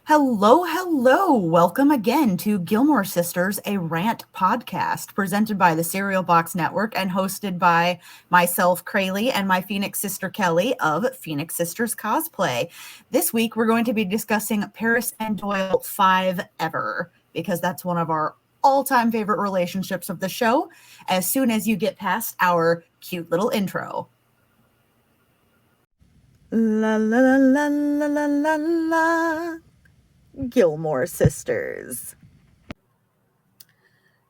Hello, hello. Welcome again to Gilmore Sisters, a rant podcast presented by the Cereal Box Network and hosted by myself, Crayle, and my Phoenix sister, Kelly, of Phoenix Sisters Cosplay. This week, we're going to be discussing Paris and Doyle 5 Ever, because that's one of our all-time favorite relationships of the show, as soon as you get past our cute little intro. La la la la la la la la. Gilmore Sisters.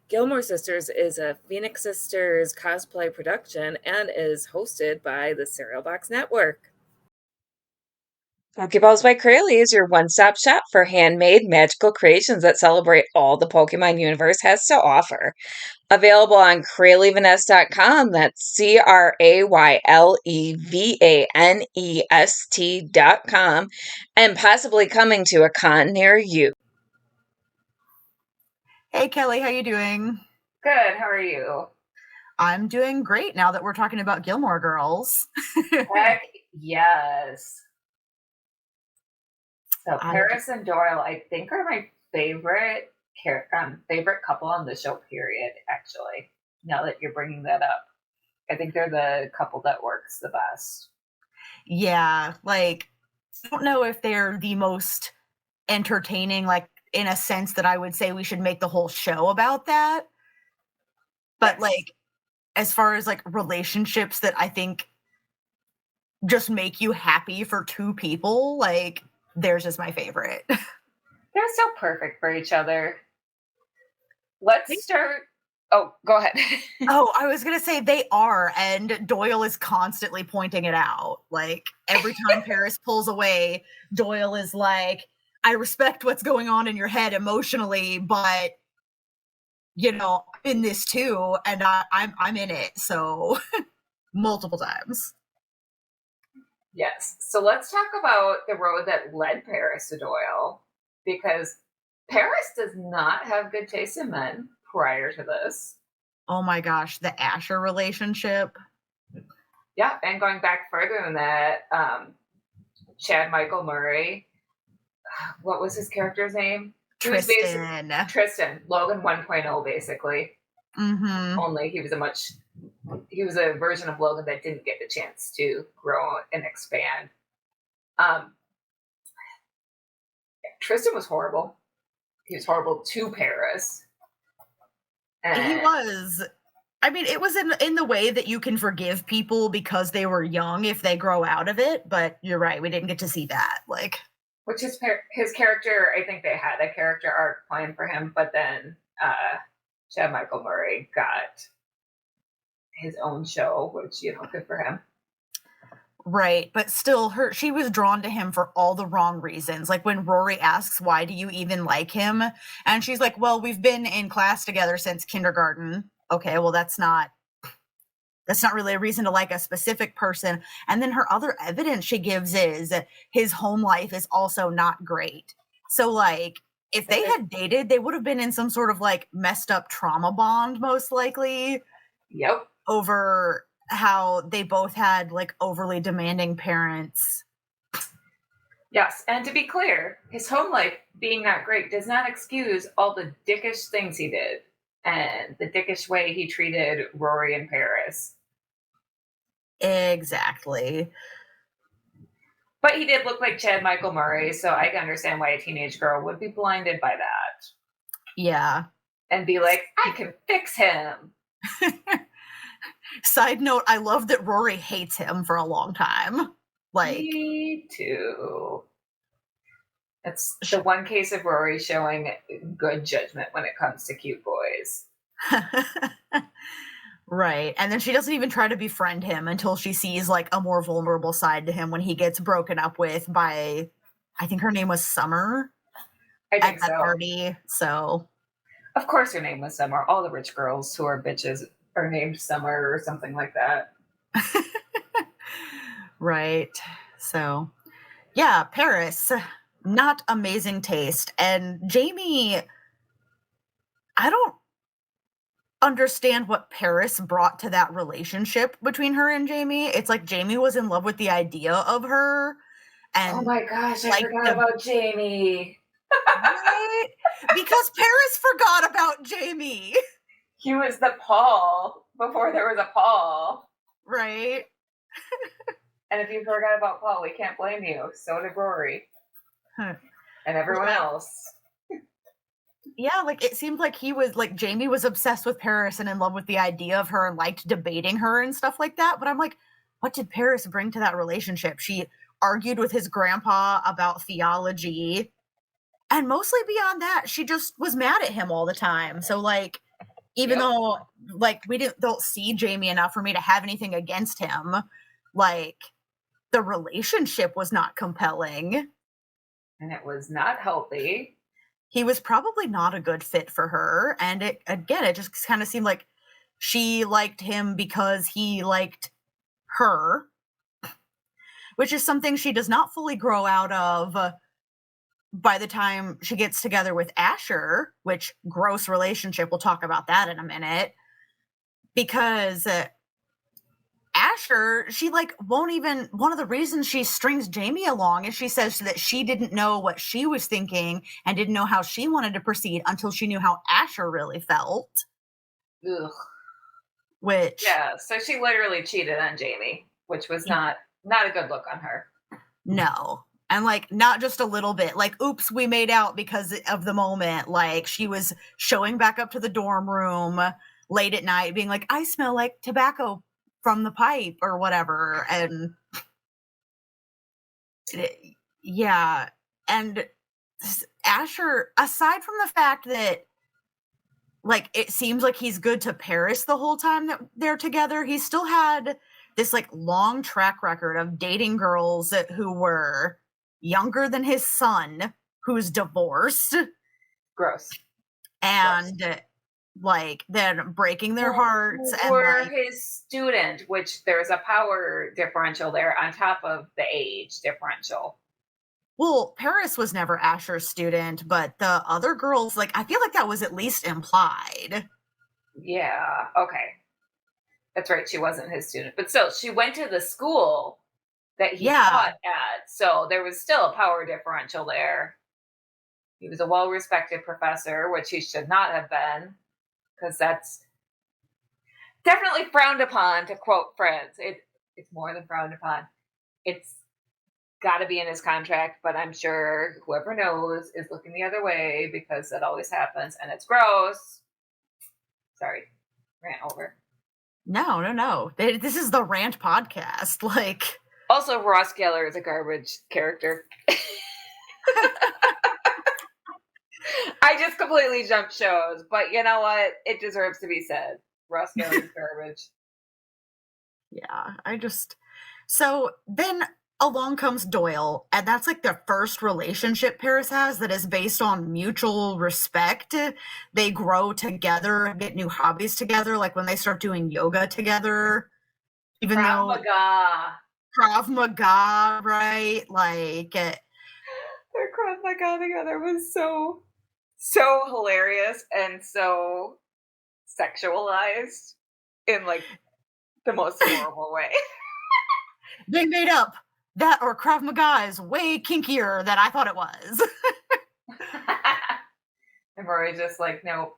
Gilmore Sisters is a Phoenix Sisters cosplay production and is hosted by the Cereal Box Network. Pokeballs by Crayle is your one-stop shop for handmade magical creations that celebrate all the Pokemon universe has to offer. Available on CrayleVanest.com, that's CrayleVanest.com, and possibly coming to a con near you. Hey Kelly, how you doing? Good, how are you? I'm doing great now that we're talking about Gilmore Girls. Heck yes. So Paris and Doyle, I think, are my favorite couple on the show, period, actually. Now that you're bringing that up. I think they're the couple that works the best. Yeah, I don't know if they're the most entertaining, in a sense that I would say we should make the whole show about that. But, as far as, relationships that I think just make you happy for two people, theirs is my favorite. They're so perfect for each other. Let's start. Oh, go ahead. I was going to say they are, and Doyle is constantly pointing it out. Every time Paris pulls away, Doyle is like, I respect what's going on in your head emotionally, but, in this too, and I'm in it, so multiple times. Yes. So let's talk about the road that led Paris to Doyle, because Paris does not have good taste in men prior to this. Oh my gosh, the Asher relationship. Yeah, and going back further than that, Chad Michael Murray, what was his character's name? Tristan. Logan 1.0, basically. Mm-hmm. Only he was a version of Logan that didn't get the chance to grow and expand. Tristan was horrible. He was horrible to Paris. And he was. I mean, it was in the way that you can forgive people because they were young if they grow out of it, but you're right, we didn't get to see that. Which his character, I think they had a character arc planned for him, but then Chad Michael Murray got his own show, which, good for him. Right, but still, she was drawn to him for all the wrong reasons. When Rory asks, why do you even like him? And she's like, well, we've been in class together since kindergarten. Okay, well, that's not really a reason to like a specific person. And then her other evidence she gives is his home life is also not great. So, if they had dated, they would have been in some sort of, messed up trauma bond, most likely. Yep. Over how they both had overly demanding parents. Yes, and to be clear, his home life being not great does not excuse all the dickish things he did and the dickish way he treated Rory and Paris. Exactly. But he did look like Chad Michael Murray, so I can understand why a teenage girl would be blinded by that. Yeah. And be like, I can fix him. Side note, I love that Rory hates him for a long time. Me too. It's the one case of Rory showing good judgment when it comes to cute boys. Right. And then she doesn't even try to befriend him until she sees a more vulnerable side to him when he gets broken up with by, I think her name was Summer. I think at that party. So of course her name was Summer. All the rich girls who are bitches are named Summer or something like that. Right. So, yeah, Paris, not amazing taste. And Jamie, I don't understand what Paris brought to that relationship between her and Jamie. It's like Jamie was in love with the idea of her. And oh my gosh, I forgot about Jamie. Right? Because Paris forgot about Jamie. He was the Paul before there was a Paul. Right? And if you forgot about Paul, we can't blame you. So did Rory. And everyone else. Yeah, like it seemed like Jamie was obsessed with Paris and in love with the idea of her and liked debating her and stuff like that. But I'm like, what did Paris bring to that relationship? She argued with his grandpa about theology. And mostly beyond that, she just was mad at him all the time. So like, even though like don't see Jamie enough for me to have anything against him, like the relationship was not compelling. And it was not healthy. He was probably not a good fit for her. And it just kind of seemed like she liked him because he liked her, which is something she does not fully grow out of by the time she gets together with Asher, which gross relationship. We'll talk about that in a minute. Because Asher, she won't even, one of the reasons she strings Jamie along is she says that she didn't know what she was thinking and didn't know how she wanted to proceed until she knew how Asher really felt. Ugh. Which, yeah, so she literally cheated on Jamie, which was not a good look on her. No. And not just a little bit, oops, we made out because of the moment. She was showing back up to the dorm room late at night being like, I smell like tobacco from the pipe or whatever. And yeah. And Asher, aside from the fact that it seems like he's good to Paris the whole time that they're together, he still had this long track record of dating girls who were younger than his son, who's divorced. Gross. And then breaking their hearts. Or his student, which there's a power differential there on top of the age differential. Well, Paris was never Asher's student, but the other girls, I feel like that was at least implied. Yeah, okay. That's right, she wasn't his student. But still, she went to the school that he taught at, so there was still a power differential there. He was a well-respected professor, which he should not have been, because that's definitely frowned upon, to quote Friends. It's more than frowned upon. It's got to be in his contract, but I'm sure whoever knows is looking the other way because that always happens, and it's gross. Sorry, rant over. No. This is the Rant Podcast. Also, Ross Geller is a garbage character. I just completely jumped shows, but you know what? It deserves to be said. Ross Geller is garbage. Yeah, so then along comes Doyle, and that's the first relationship Paris has that is based on mutual respect. They grow together, get new hobbies together, when they start doing yoga together. Even Krav Maga. Krav Maga, right? Their Krav Maga together was so hilarious and so sexualized in the most horrible way. They made up that, or Krav Maga is way kinkier than I thought it was. And Rory's just nope.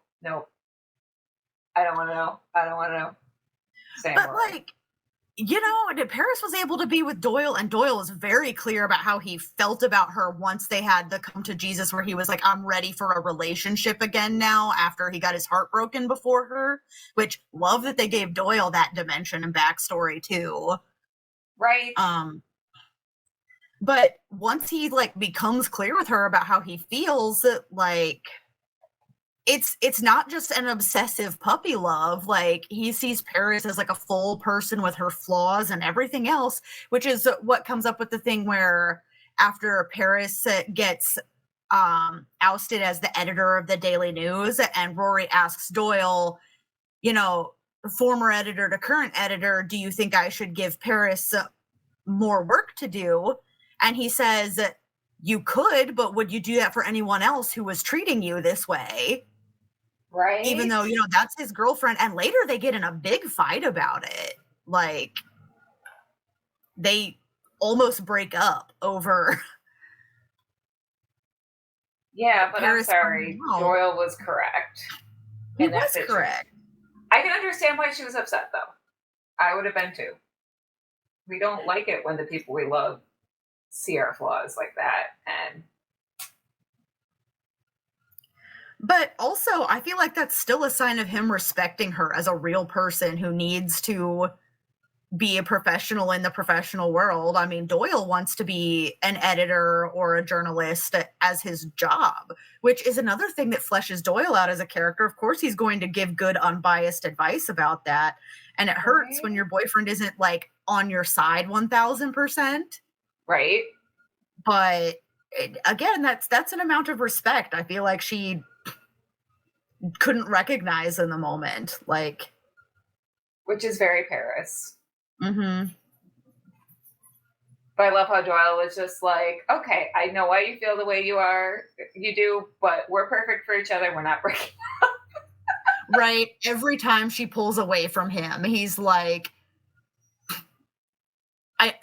I don't want to know. Same but Rory. Paris was able to be with Doyle, and Doyle was very clear about how he felt about her once they had the come to Jesus, where he was like, I'm ready for a relationship again now, after he got his heart broken before her, which love that they gave Doyle that dimension and backstory too. Right. But once he becomes clear with her about how he feels, it's not just an obsessive puppy love. He sees Paris as a full person with her flaws and everything else, which is what comes up with the thing where after Paris gets ousted as the editor of the Daily News, and Rory asks Doyle, former editor to current editor, do you think I should give Paris more work to do? And he says, you could, but would you do that for anyone else who was treating you this way? Right. Even though, that's his girlfriend. And later they get in a big fight about it. They almost break up over. Yeah, but I'm Paris sorry. Doyle was correct. He was correct. I can understand why she was upset, though. I would have been too. We don't like it when the people we love see our flaws like that. But also, I feel like that's still a sign of him respecting her as a real person who needs to be a professional in the professional world. I mean, Doyle wants to be an editor or a journalist as his job, which is another thing that fleshes Doyle out as a character. Of course, he's going to give good, unbiased advice about that. And it hurts when your boyfriend isn't like on your side 1000%. Right. But again, that's an amount of respect I feel like she couldn't recognize in the moment. Like, which is very Paris. Mm-hmm. But I love how Doyle was just like, okay, I know why you feel the way you do, but we're perfect for each other. We're not breaking up. Right. Every time she pulls away from him, he's like,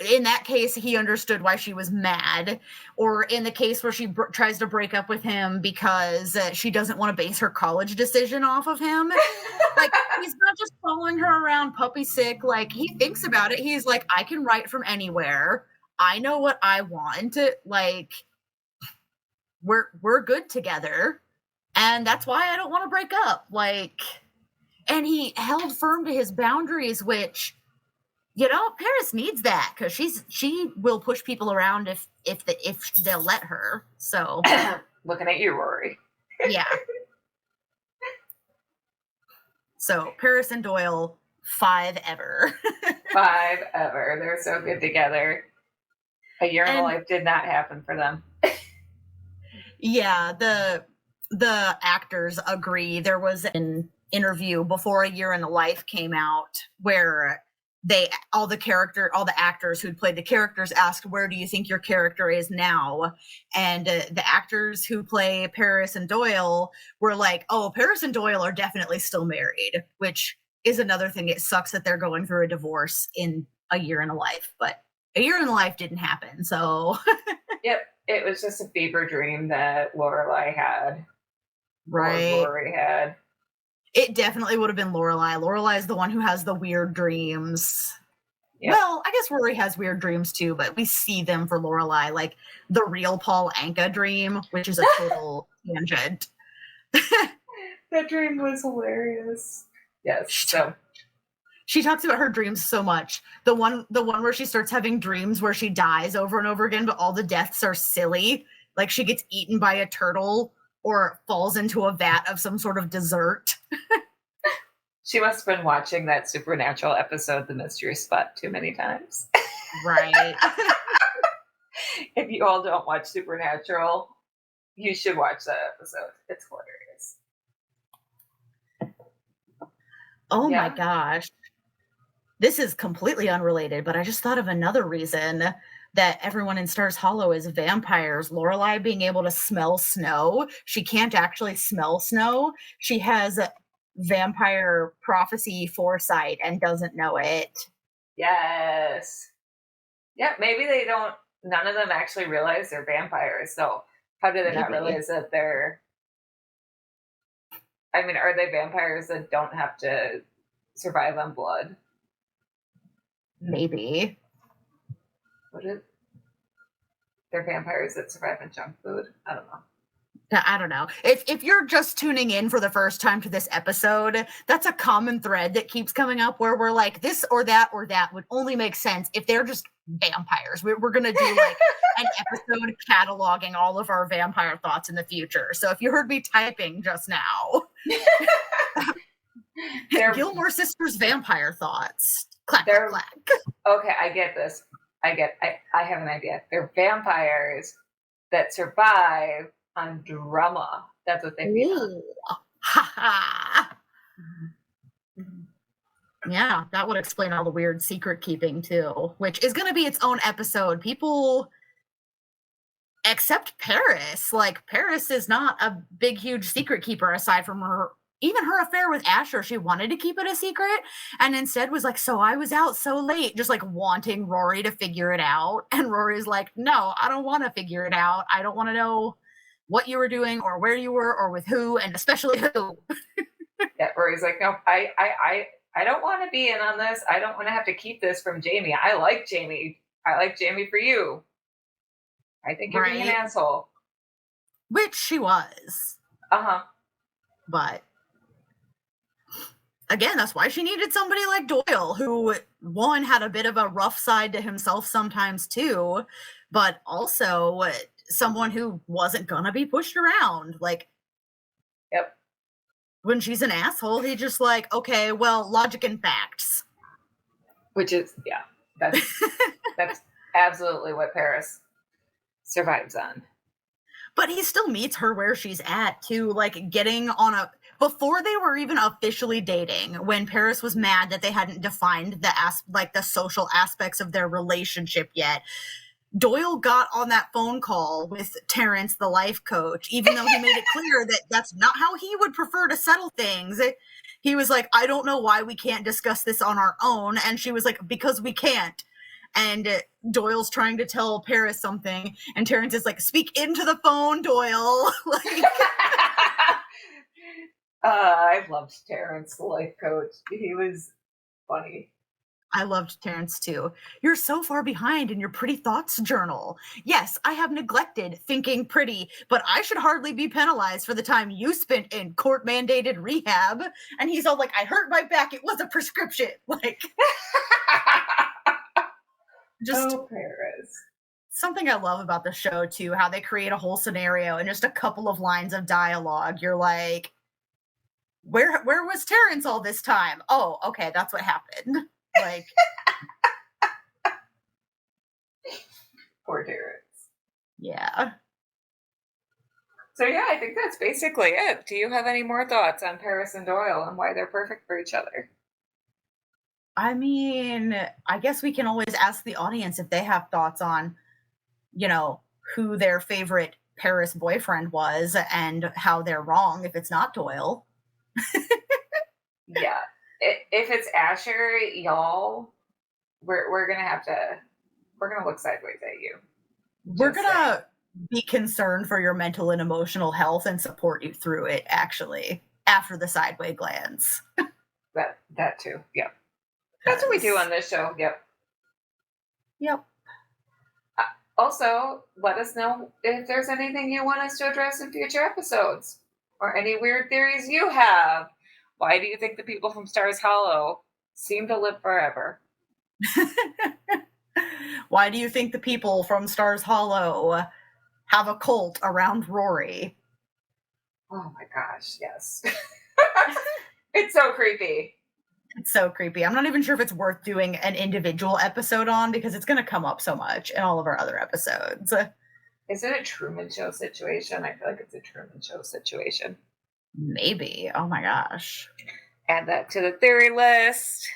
in that case, he understood why she was mad. Or in the case where she tries to break up with him because she doesn't want to base her college decision off of him. Like, he's not just following her around puppy sick. Like, he thinks about it. He's like, I can write from anywhere. I know what I want. Like, we're good together. And that's why I don't want to break up. Like, and he held firm to his boundaries, which, you know, Paris needs that because she will push people around if they'll let her. So looking at you, Rory. Yeah. So Paris and Doyle, 5 ever. 5 ever. They're so good together. A year in a life did not happen for them. Yeah, the actors agree. There was an interview before A Year in the Life came out where all the actors who'd played the characters asked, where do you think your character is now? And the actors who play Paris and Doyle were like, oh, Paris and Doyle are definitely still married, which is another thing. It sucks that they're going through a divorce in A Year in a Life, but A Year in the Life didn't happen. So yep, it was just a fever dream that Lorelai had. Right. Or Rory had. It definitely would have been Lorelai. Lorelai is the one who has the weird dreams. Yep. Well, I guess Rory has weird dreams too, but we see them for Lorelai, like the real Paul Anka dream, which is a total tangent. That dream was hilarious. Yes. So she talks about her dreams so much. The one where she starts having dreams where she dies over and over again, but all the deaths are silly. Like she gets eaten by a turtle or falls into a vat of some sort of dessert. She must have been watching that Supernatural episode, The Mystery Spot, too many times. Right. If you all don't watch Supernatural, you should watch that episode. It's hilarious. Oh my gosh. This is completely unrelated, but I just thought of another reason that everyone in Stars Hollow is vampires. Lorelai being able to smell snow. She can't actually smell snow. She has vampire prophecy foresight and doesn't know it. Yes. Yeah, maybe none of them actually realize they're vampires. So how do they not realize that they're... I mean, are they vampires that don't have to survive on blood? Maybe. They're vampires that survive on junk food? I don't know. I don't know. If you're just tuning in for the first time to this episode, that's a common thread that keeps coming up where we're like, this or that would only make sense if they're just vampires. We're going to do like an episode cataloging all of our vampire thoughts in the future. So if you heard me typing just now, Gilmore Sisters vampire thoughts. Clack, clack, clack. Okay, I get this. I have an idea. They're vampires that survive on drama. That's what they feel. Ha ha. Yeah, that would explain all the weird secret keeping too, which is going to be its own episode. People, except Paris, like Paris is not a big, huge secret keeper aside from even her affair with Asher. She wanted to keep it a secret and instead was like, so I was out so late, just like wanting Rory to figure it out. And Rory's like, no, I don't want to figure it out. I don't want to know what you were doing or where you were or with who, and especially who. Yeah, where he's like, no, I don't want to be in on this. I don't want to have to keep this from Jamie. I like Jamie. I like Jamie for you. I think you're being an asshole. Which she was. But again, that's why she needed somebody like Doyle, who, one, had a bit of a rough side to himself sometimes too, but also someone who wasn't gonna be pushed around. Like, yep. When she's an asshole, he just like, okay, well, logic and facts. Which is, yeah, that's absolutely what Paris survives on. But he still meets her where she's at too, like getting on a, before they were even officially dating, when Paris was mad that they hadn't defined the social aspects of their relationship yet, Doyle got on that phone call with Terrence, the life coach, even though he made it clear that that's not how he would prefer to settle things. He was like, I don't know why we can't discuss this on our own. And she was like, because we can't. And Doyle's trying to tell Paris something, and Terrence is like, speak into the phone, Doyle. I loved Terrence, the life coach. He was funny. I loved Terrence too. You're so far behind in your pretty thoughts journal. Yes, I have neglected thinking pretty, but I should hardly be penalized for the time you spent in court-mandated rehab. And he's all like, I hurt my back. It was a prescription. Like, just Paris. Something I love about the show too, how they create a whole scenario and just a couple of lines of dialogue. You're like, where was Terrence all this time? Oh, okay, that's what happened. Like, poor Terrence. Yeah. So yeah, I think that's basically it. Do you have any more thoughts on Paris and Doyle and why they're perfect for each other? I mean, I guess we can always ask the audience if they have thoughts on, who their favorite Paris boyfriend was and how they're wrong if it's not Doyle. Yeah. If it's Asher, y'all, we're gonna look sideways at you. We're gonna be concerned for your mental and emotional health and support you through it, actually, after the sideways glance. That too. Yep. That's what we do on this show. Yep. Also, let us know if there's anything you want us to address in future episodes, or any weird theories you have. Why do you think the people from Stars Hollow seem to live forever? Why do you think the people from Stars Hollow have a cult around Rory? Oh my gosh, yes. It's so creepy. It's so creepy. I'm not even sure if it's worth doing an individual episode on, because it's going to come up so much in all of our other episodes. Is it a Truman Show situation? I feel like it's a Truman Show situation. Maybe. Oh my gosh. Add that to the theory list.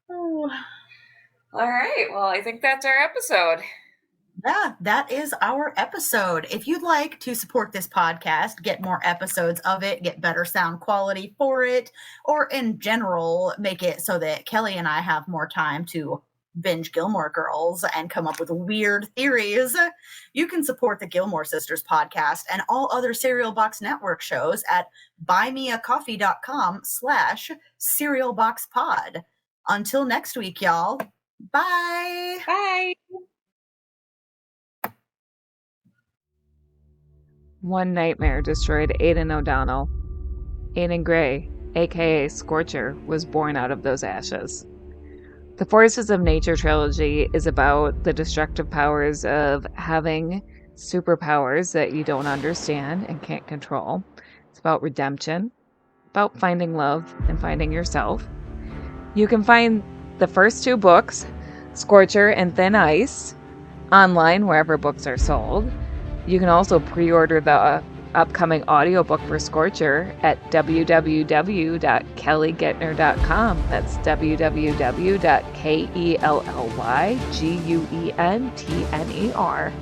All right. Well, I think that's our episode. Yeah, that is our episode. If you'd like to support this podcast, get more episodes of it, get better sound quality for it, or in general, make it so that Kelly and I have more time to binge Gilmore Girls and come up with weird theories, you can support the Gilmore Sisters podcast and all other Cereal Box Network shows at buymeacoffee.com/cerealboxpod. Until next week, y'all. Bye. Bye. One nightmare destroyed Aidan O'Donnell. Aidan Gray, aka Scorcher, was born out of those ashes. The Forces of Nature trilogy is about the destructive powers of having superpowers that you don't understand and can't control. It's about redemption, about finding love and finding yourself. You can find the first two books, Scorcher and Thin Ice, online wherever books are sold. You can also pre-order the upcoming audiobook for Scorcher at www.kellyguentner.com. That's www.KELLYGUENTNER.